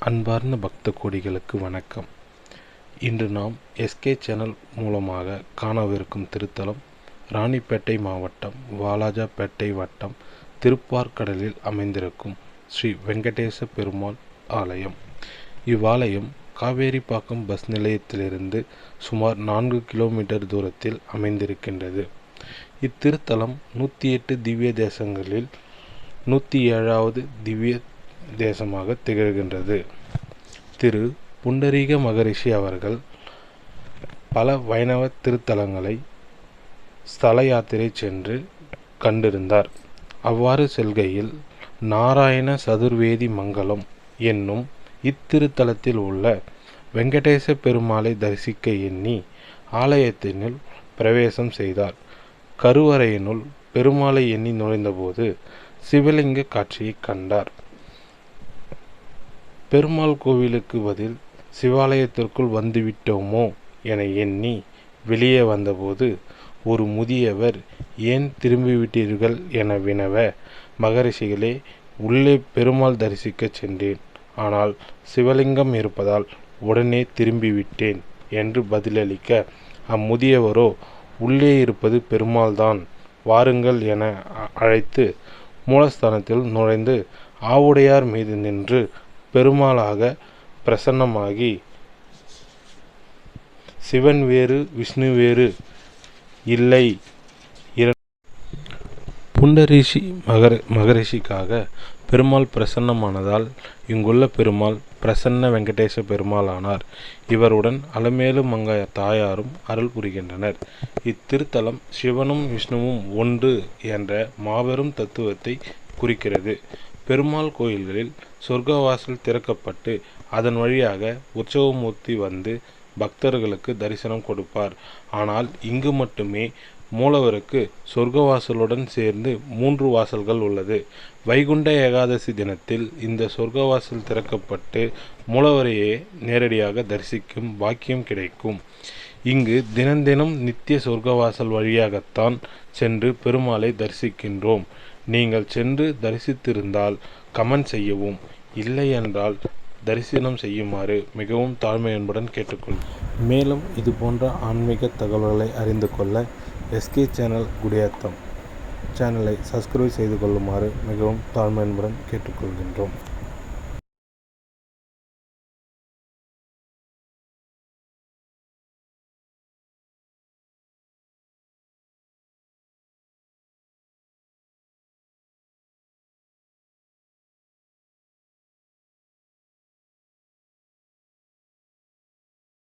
அன்பார்ந்த பக்த கோடிகளுக்கு வணக்கம். இன்று நாம் எஸ்கே சேனல் மூலமாக காணவிருக்கும் திருத்தலம் ராணிப்பேட்டை மாவட்டம் வாலாஜாபேட்டை வட்டம் திருப்பார்கடலில் அமைந்திருக்கும் ஸ்ரீ வெங்கடேச பெருமாள் ஆலயம். இவ்வாலயம் காவேரிப்பாக்கம் பஸ் நிலையத்திலிருந்து சுமார் 4 கிலோமீட்டர் தூரத்தில் அமைந்திருக்கின்றது. இத்திருத்தலம் 108 திவ்ய தேசங்களில் 107வது திவ்ய தேசமாக திகழ்கின்றது. திரு புண்டரீக மகரிஷி அவர்கள் பல வைணவ திருத்தலங்களை ஸ்தல யாத்திரை சென்று கண்டிருந்தார். அவ்வாறு செல்கையில் நாராயண சதுர்வேதி மங்கலம் என்னும் இத்திருத்தலத்தில் உள்ள வெங்கடேச பெருமாளை தரிசிக்க எண்ணி ஆலயத்தினுள் பிரவேசம் செய்தார். கருவறையினுள் பெருமாளை எண்ணி நுழைந்தபோது சிவலிங்க காட்சியை கண்டார். பெருமாள் கோவிலுக்கு பதில் சிவாலயத்திற்குள் வந்துவிட்டோமோ என எண்ணி வெளியே வந்தபோது ஒரு முதியவர், ஏன் திரும்பிவிட்டீர்கள் என வினவ, மகரிஷிகளே, உள்ளே பெருமாள் தரிசிக்க சென்றேன், ஆனால் சிவலிங்கம் இருப்பதால் உடனே திரும்பிவிட்டேன் என்று பதிலளிக்க, அம்முதியவரோ, உள்ளே இருப்பது பெருமாள்தான், வாருங்கள் என அழைத்து மூலஸ்தானத்தில் நுழைந்து ஆவுடையார் மீது நின்று பெருமாளாக பிரசன்னமாகி, சிவன் வேறு விஷ்ணு வேறு இல்லை, புண்டரீஷி மகரிஷிக்காக பெருமாள் பிரசன்னமானதால் இங்குள்ள பெருமாள் பிரசன்ன வெங்கடேச பெருமாள் ஆனார். இவருடன் அலமேலு மங்க தாயாரும் அருள் புரிகின்றனர். இத்திருத்தலம் சிவனும் விஷ்ணுவும் ஒன்று என்ற மாபெரும் தத்துவத்தை குறிக்கிறது. பெருமாள் கோயில்களில் சொர்க்கவாசல் திறக்கப்பட்டு அதன் வழியாக உற்சவமூர்த்தி வந்து பக்தர்களுக்கு தரிசனம் கொடுப்பார். ஆனால் இங்கு மட்டுமே மூலவருக்கு சொர்க்கவாசலுடன் சேர்ந்து 3 வாசல்கள் உள்ளது. வைகுண்ட ஏகாதசி தினத்தில் இந்த சொர்க்கவாசல் திறக்கப்பட்டு மூலவரையே நேரடியாக தரிசிக்கும் பாக்கியம் கிடைக்கும். இங்கு தினம் நித்திய சொர்க்கவாசல் வழியாகத்தான் சென்று பெருமாளை தரிசிக்கின்றோம். நீங்கள் சென்று தரிசித்திருந்தால் கமெண்ட் செய்யவும், இல்லை என்றால் தரிசனம் செய்யுமாறு மிகவும் தாழ்மையுடன் கேட்டுக்கொள். மேலும் இது போன்ற ஆன்மீக தகவல்களை அறிந்து கொள்ள எஸ்கே சேனல் குடியாத்தம் சேனலை சப்ஸ்கிரைப் செய்து கொள்ளுமாறு மிகவும் தாழ்மையுடன் கேட்டுக்கொள்கின்றோம்.